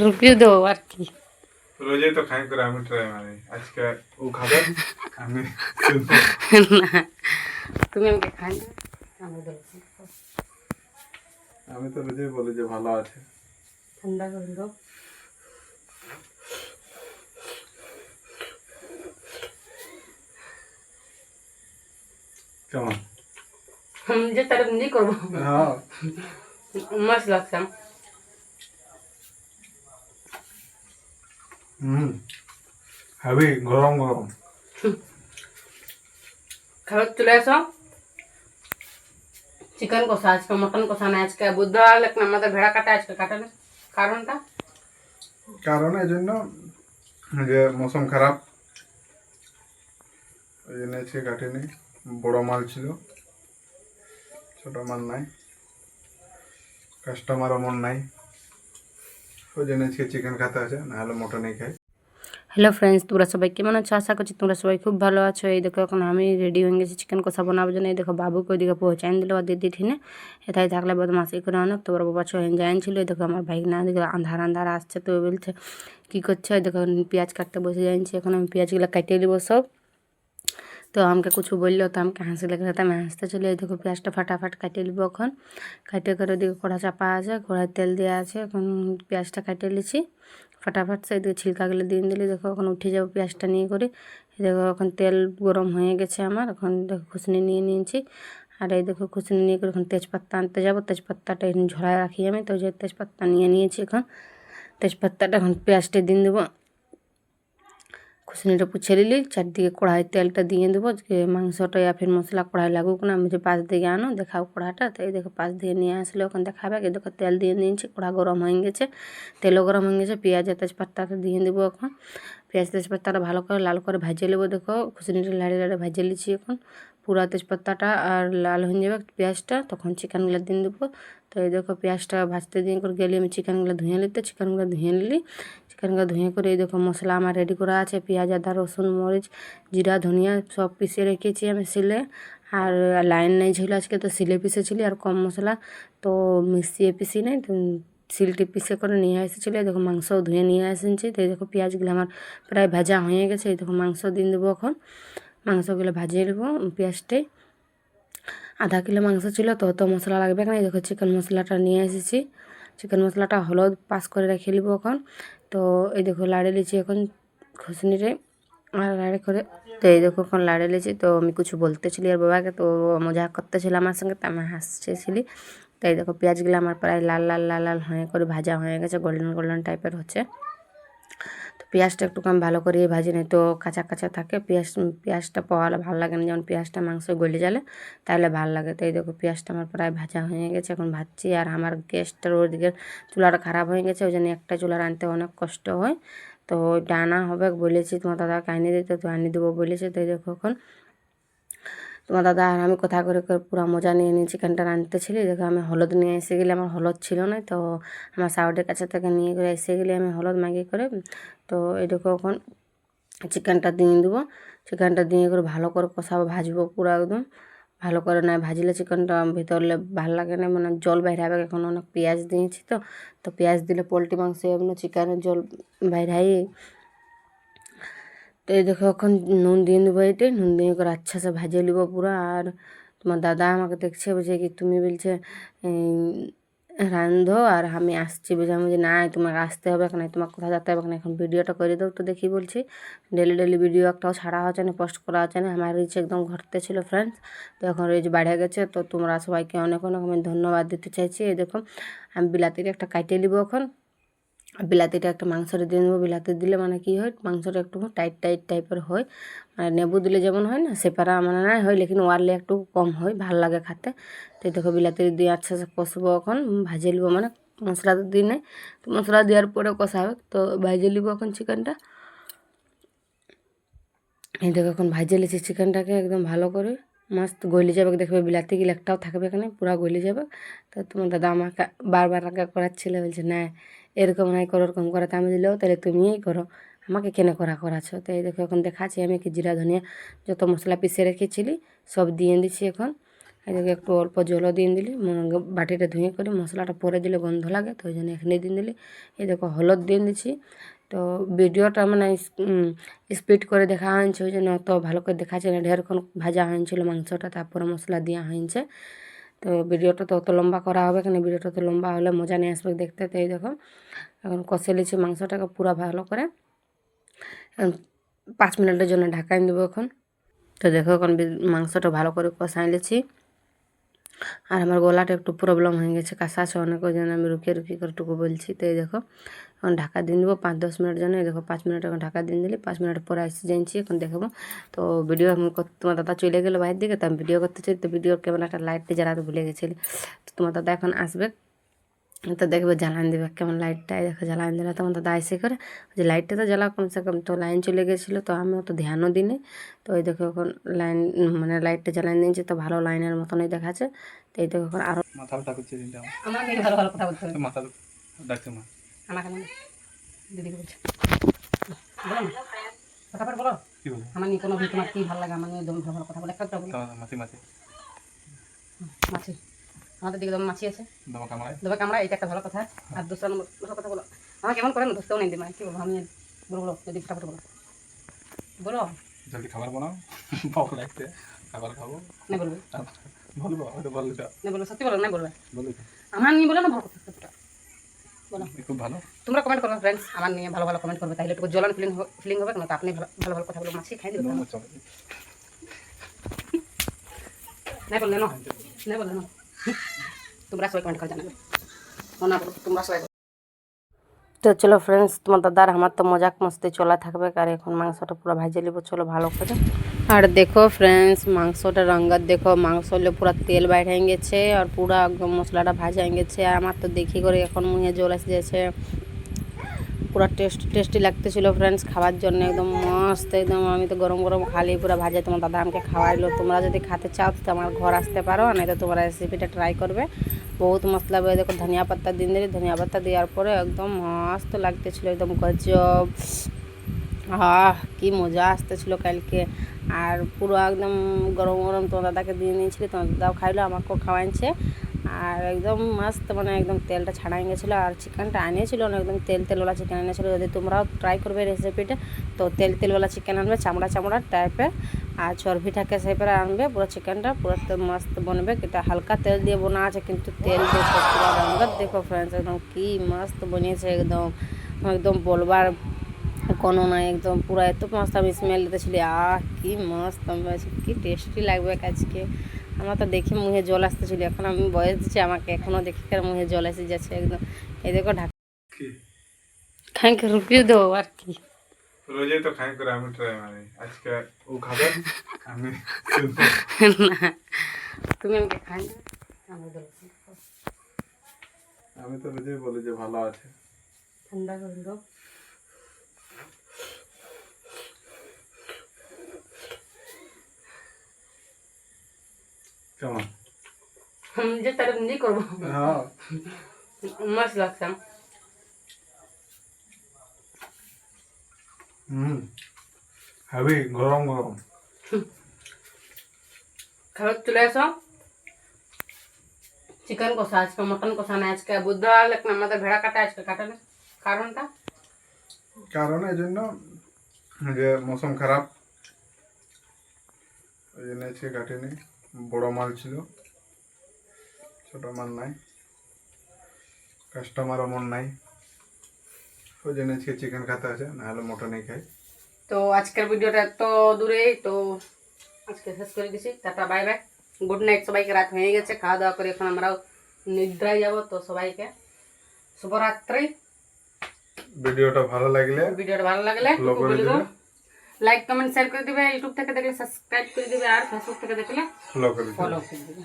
Review দেবো আর কি। রোজই তো খাই করে আমি ট্রাই মারি, আজকে ও খাবে আমি না তুমি আমাকে খাই না, আমি দেবো। আমি তো রোজই বলি যে ভালো আছে। ঠান্ডা করে দাও। কেমন? আমি যে তার নিজেই করবো, হ্যাঁ মস্ত লাগছে। হেভি গরম গরম। খাবার চলে আসো। চিকেন কষা আজকে, মটন কষা না আজকে, বুধবার লেখনা আমাদের ভেড়া কাটা আজকে কাটা না। কারণটা কারণ এই জন্য যে মৌসুম খারাপ, ওই জন্য আজকে কাটেনি। বড় মাল ছিল, ছোট মাল নাই, কাস্টমারও মন নাই, ওই জন্য আজকে চিকেন খেতে আছে, নাহলে মটনই খাই। হ্যালো ফ্রেন্ডস, তোমরা সবাই কেমন আছো? আশা করছি তোমরা সবাই খুব ভালো আছো। এই দেখো এখন আমি রেডি হয়ে গেছি চিকেন কষা বানাবার জন্য। এই দেখো বাবুকে ওইদিকে পৌঁছাই দিল আর দিদি ঠিনে, এটাই থাকলে বদমাশি করে অনেক। তোর বাবা ছয় যাইন ছিল। এই দেখো আমার ভাই না, এদিকে আন্ধার আন্ধার আসছে, তো বলছে কী করছে। এই দেখো পেঁয়াজ কাটতে বসে যাইছি, এখন আমি পেঁয়াজগুলো কাটিয়ে দিব সব। তো আমাকে কিছু বললো, তো আমাকে হাসি লেগে তো আমি হাসতে চলে। এই দেখো পেঁয়াজটা ফাটাফাট কাটিয়ে নিব এখন। কাটিয়ে করে ওদিকে কড়া চাপা আছে, কড়াই তেল দেওয়া আছে, এখন পেঁয়াজটা কাটিয়ে নিচ্ছি ফাটাফাট। সেদিকে ছিলকাগুলো দিয়ে দিলে দেখো এখন উঠে যাবো পেঁয়াজটা নিয়ে করে। দেখো এখন তেল গরম হয়ে গেছে আমার, এখন দেখো খুসনি নিয়ে নিয়েছি। আর এই দেখো খুসনি নিয়ে করে এখন তেজপাতা আনতে যাবো। তেজপাতাটা এখন ঝরায় রাখি আমি, তো যে তেজপাতা নিয়ে নিয়েছি এখন। তেজপাতাটা এখন পেঁয়াজটা দিয়ে দেবো, খুসনিটা পুছে নিলি, চারদিকে কড়াই তেলটা দিয়ে দেবো যে মাংসটা या फिर মশলা কড়াই লাগুক না। আমি যে পাশ দিকে আনো দেখাও কড়াটা, তো এই দেখো পাশ দিয়ে নিয়ে আসলে ওখানে দেখাবে। এই দেখো তেল দিয়ে নিয়েছি, কড়া গরম হয়ে গেছে, তেলও গরম হয়ে গেছে। পেঁয়াজ আর তেজপাতাটা দিয়ে দেবো এখন। পেঁয়াজ তেজপাতাটা ভালো করে লাল করে ভাজে নেবো। দেখো খুসনিটা লাড়ে লাড়ে ভাজে নিচ্ছি এখন। পুরা তেজপাতাটা আর লাল হয়ে যাবে পেঁয়াজটা, তখন চিকেনগুলো দিয়ে দেবো। তো এই দেখো পেঁয়াজটা ভাজতে দিয়ে করে গেলে আমি চিকেনগুলো ধুয়ে নিতে, চিকেনগুলো ধুয়ে নিলি। চিকেনগুলো ধুয়ে করে এই দেখো মশলা আমার রেডি করা আছে, পেঁয়াজ আদা রসুন মরিচ জিরা ধনিয়া সব পিষে রেখেছি আমি শিলে। আর লাইন নেই ছিল আজকে, তো শিলে পিষেছিলি আর কম মশলা, তো মিশিয়ে পিসি নেই, তো শিলটি পিষে করে নিয়ে এসেছিলো। এই দেখো মাংসও ধুয়ে নিয়ে এসেছি। তো এই দেখো পেঁয়াজগুলো আমার প্রায় ভাজা হয়ে গেছে। এই দেখো মাংস দিয়ে দেবো এখন, মাংসগুলো ভাজিয়ে নেবো পেঁয়াজটাই। আধা কিলো মাংস ছিল, তো অত মশলা লাগবে না। এই দেখো চিকেন মশলাটা নিয়ে এসেছি, চিকেন মশলাটা হলুদ পাস করে রেখে নেবো এখন। তো এই দেখো লাড়ে লিচি এখন খুসনিরে আর লাড়ে করে। তো এই দেখো এখন লাড়ে লিচি, তো আমি কিছু বলতেছিলি আর বাবাকে, তো মজা করতেছিল আমার সঙ্গে, তো আমি হাসতেছিলি। তো এই দেখো পেঁয়াজগুলো আমার প্রায় লাল লাল লাল লাল হয়ে করে ভাজা হয়ে গেছে, গোল্ডেন গোল্ডেন টাইপের হচ্ছে। তো পেঁয়াজটা একটু আমি ভালো করে ভাজি, নাই তো কাঁচা কাঁচা থাকে। পেঁয়াজটা পোহালে ভালো লাগে না, যেমন পেঁয়াজটা মাংস গলে যালে তাহলে ভালো লাগে। তো এই দেখো পেঁয়াজটা আমার প্রায় ভাজা হয়ে গেছে, এখন ভাজছি। আর আমার গ্যাসটার ওদিকে চুলাটা খারাপ হয়ে গেছে, ওই জন্য একটা চুলার আনতে অনেক কষ্ট হয়। তো ওইটা আনা হবে বলেছি, তোমার দাদাকে আনিয়ে দিতে, তো আনিয়ে দেবো বলেছে। তো এই দেখো এখন তোমার দাদা আর আমি কথা করে করে পুরো মজা নিয়ে নিয়ে চিকেনটা রাঁধতেছিলি। দেখো আমি হলুদ নিয়ে এসে গেলে, আমার হলুদ ছিল না, তো আমার সাউডের কাছে থেকে নিয়ে করে এসে গেলে আমি হলুদ মাগি করে। তো এই দেখো এখন চিকেনটা দিয়ে দেবো, চিকেনটা দিয়ে করে ভালো করে কষাবো, ভাজবো পুরো একদম ভালো করে। না ভাজলে চিকেনটা ভিতরলে ভালো লাগে না, মানে জল বাইরে হবে। এখন অনেক পেঁয়াজ দিয়েছি, তো তো পেঁয়াজ দিলে পোলট্রি মাংস এমন চিকেনের জল বাইরে। তো এই দেখো এখন নুন দিয়ে দেবো, এটাই নুন দিয়ে করে আচ্ছা সে ভাজে নেবো পুরো। আর তোমার দাদা আমাকে দেখছে, বলছে কি তুমি বলছে রান্ধো আর আমি আসছি, বলছে। আমি বলছি না তোমাকে আসতে হবে না, তোমার কোথাও যেতে হবে না, এখন ভিডিওটা করে দাও। তো দেখি বলছি ডেলি ডেলি ভিডিও একটাও ছাড়া হচ্ছে না, পোস্ট করা হচ্ছে না। আমার রিচ একদম ঘটতে ছিল ফ্রেন্ডস, তো এখন রিচ বেড়ে গেছে। তো তোমরা সবাইকে অনেক অনেক আমি ধন্যবাদ দিতে চাইছি। এই দেখো আমি বিলাতির একটা কাটিয়ে নিব এখন। বিলাতিটা একটা মাংসটা দিয়ে নেবো। বিলাতি দিলে মানে কী হয়, মাংসটা একটু টাইট টাইট টাইপের হয়, মানে নেবু দিলে যেমন হয় না সেপারা মানে না হয়, লেকিন ওয়ারলে একটু কম হয়, ভাল লাগে খেতে। তো দেখো বিলাতি দিয়ে আচ্ছা সে কষবো এখন, ভাজে নিবো, মানে মশলা তো দিই নাই, তো মশলা দেওয়ার পরে কষা হবে। তো ভাজে নিবো এখন চিকেনটা। এই দেখো এখন ভাজে নিয়েছি চিকেনটাকে একদম ভালো করে, মস্ত গলে যাবে। দেখবে বিলাতি গিলে একটাও থাকবে এখানে, পুরো গলে যাবে। তো তোমার দাদা আমাকে বারবার আগে করাচ্ছিল, বলছে না এরকম নাই করো, ওরকম করো। তো আমি দিলেও তাহলে তুমিই করো, আমাকে কেন করাছো। তো এই দেখো এখন দেখাচ্ছি আমি কি জিরা ধনিয়া যত মশলা পিষে রেখেছিলি সব দিয়ে দিচ্ছি এখন। এদিকে একটু অল্প জলও দিয়ে দিলি, বাটিটা ধুয়ে করে মশলাটা পরে দিলে গন্ধ লাগে, তো ওই জন্য এখানে দিয়ে দিলি। এই দেখো হলুদ দিয়ে দিচ্ছি। তো ভিডিওটা মানে স্পিড করে দেখা হয়েছে, ওই জন্য অত ভালো করে দেখাচ্ছে না, ঢেরক্ষণ ভাজা হয়েছিল মাংসটা, তারপরে মশলা দেওয়া হয়েছে। তো ভিডিওটা তো অত লম্বা করা হবে কেন, ভিডিওটা তো লম্বা হলে মজা নিয়ে আসবে দেখতে। তো এই দেখো এখন কষে নিচ্ছি মাংসটাকে পুরো ভালো করে, এখন 5 মিনিটের জন্য ঢাকাই দেবো এখন। তো দেখো এখন মাংসটা ভালো করে কষাই নিচ্ছি। আর আমার গলাটা একটু প্রবলেম হয়ে গেছে, কাশা আছে অনেক, ওই জন্য আমি রুকিয়ে রুকিয়ে করে টুকু বলছি। তো এই দেখো এখন ঢাকা দিয়ে দেবো 5-10 মিনিটের জন্য। এই দেখো 5 মিনিট এখন ঢাকা দিয়ে দিলি, 5 মিনিট পরে আসছি জানছি এখন দেখাবো। তো ভিডিও এখন তোমার দাদা চলে গেলো বাইরের দিকে, তো আমি ভিডিও করতে চাই, তো ভিডিওর ক্যামেরাটা লাইটটা জ্বালাতে ভুলে গেছিলি। তো তোমার দাদা এখন আসবে, তো দেখবে জ্বালান দেবে কেমন লাইটটা। দেখো জ্বালান দিলে তোমার দাদা এসে করে যে লাইটটা তো জ্বালা কমসে কম, তো লাইন চলে গেছিলো, তো আমি অত ধ্যানও দিই। তো এই দেখো এখন লাইন মানে লাইটটা জ্বালান দিয়েছি, তো ভালো লাইনের মতনই দেখাচ্ছে। তো এই দেখো এখন আরও মাথা ব্যথা করছে দিনটা আমার মেয়ে ভালো ভালো কথা বলতে হবে, মাথা ডাকছে মা আমাকে না দিদিকে বলছে বলো না ফটাফট বলো। কি বলবো আমার নিয়ে কোনো তোমার কি ভালো লাগে, আমার নিয়ে একদম ভালো ভালো কথা বলে একটা বলো। মাছি মাছি মাছি, আমাদের দিকে যেমন মাছি আছে, দমা কামড়ায় দেবে কামড়া, এটা একটা ভালো কথা। আর দুসরা নম্বর ভালো কথা বলো, আমাকে কেমন করে না ধরতেও নেই দিমা, কি বলবো আমি বলো যদি ফটাফট বলো বলো। জলদি খাবার বানাও, ভোক লাগছে, খাবার খাবো। না বলবে বলবো ওটা বললে তো না বলবে, সত্যি বলো না বলবে, বললে তো আমার নিয়ে বলো না ভালো কথা সত্যি বলো। খুব ভালো। তোমরা কমেন্ট করবে ফ্রেন্ডস, আমার নিয়ে ভালো ভালো কমেন্ট করবে, তাহলে একটু জ্বলান ফিলিং হবে না, তো আপনি ভালো ভালো কথা বলে মাছি খাই দেবে। চলে না বললে না, না বললে না, তোমরা সবাই কমেন্ট করে জানাবে, না বলো তোমরা সবাই। তো চলো ফ্রেন্ডস, তোমার দাদার আমার তো মজাক মস্তি চলা থাকবে, আর এখন মাংসটা পুরো ভাজে নিব চলো ভালো করে। আর দেখো ফ্রেন্ডস মাংসটা রঙাত দেখো, মাংস হলে পুরো তেল বাইরে হয়ে গেছে আর পুরো একদম মশলাটা ভাজা হয়ে গেছে। আর আমার তো দেখি করে এখন মুখে জল এসে যাচ্ছে, পুরো টেস্টি লাগতেছিল ফ্রেন্ডস খাওয়ার জন্য, একদম মস্ত একদম। আমি তো গরম গরম খালি পুরো ভাজে তোমার দাদা আমাকে খাওয়াইলো। তোমরা যদি খেতে চাও তো আমার ঘর আসতে পারো, নাই তো তোমরা রেসিপিটা ট্রাই করবে, বহুত মস্ত লাগবে। দেখো ধনিয়া পাতা দিন দিলি, ধনিয়া পাতা দেওয়ার পরে একদম মস্ত লাগতেছিল, একদম গজব। কি মজা আসতেছিল কালকে। আর পুরো একদম গরম গরম তোমার দাদাকে দিয়ে নিয়েছিলি, তোমার দাদাও খাইলো, আমাকেও খাওয়াইছে। আর একদম মস্ত মানে একদম তেলটা ছাড়াই গেছিলো। আর চিকেনটা আনিয়েছিল না, একদম তেলওয়ালা চিকেন এনেছিলো। যদি তোমরাও ট্রাই করবে রেসিপিটা, তো তেলওয়ালা চিকেন আনবে, চামড়া টাইপের, আর চর্বি থাকে সেপারে আনবে। পুরো চিকেনটা পুরো মস্ত বনবে, এটা হালকা তেল দিয়ে বোনা আছে, কিন্তু তেল দেখো পুরো রঙত দেখো ফ্রেন্ডস, একদম কি মস্ত বনিয়েছে, একদম একদম বলবার কোনো নাই, একদম পুরো এত মস্ত আমি স্মেল দিতেছিলি। কি মস্ত কি টেস্টি লাগবে আজকে। আমার তো দেখে মুখে জল আসতেছিল, এখন আমি বয়স দিচ্ছি আমাকে, এখনও দেখি কার মুখে জল এসে যাচ্ছে একদম। এই দেখো ঢাকা খাই রুপিয়ে দেবো আর কি, রোজই তো খাই করে আমি ট্রাই মারি, আজকে ও খাবে আমি না তুমি আমাকে খাই না, আমি তো রোজই বলি যে ভালো আছে। ঠান্ডা করে দাও। কেমন যে তারিফ নিজেই করবো, হ্যাঁ মস্ত লাগছে। হেভি গরম গরম। খাবার চলে আসো, চিকেন কষা আজকে, মটন কষা না আজকে, বুধবার লেকিন আমাদের ভেড়া কাটা আজকে কাটালে, কারণটা কারণ এই জন্য যে মৌসুম খারাপ, ওই জন্য আজকে কাটেনি। বড় মাল ছিল, ছোট মাল নাই, কাস্টমারও মন নাই, ওই জন্য আজকে চিকেন খেতে আছে, নাহলে মটনই খাই। তো আজকের ভিডিওটা তো দূরেই, তো আজকে শেষ করে দিছি, tata bye bye, good night সবাইকে। রাত হয়ে গেছে, খাওয়া দাওয়া করে এখন আমরাও নিদ্রায় যাব, তো সবাইকে শুভরাত্রি। ভিডিওটা ভালো লাগলে লাইক কমেন্ট শেয়ার করে দিবে, ইউটিউব থেকে দেখলে সাবস্ক্রাইব করে দিবে, আর ফেসবুক থেকে দেখলে ফলো করে দিন। ফলো করে দিবে।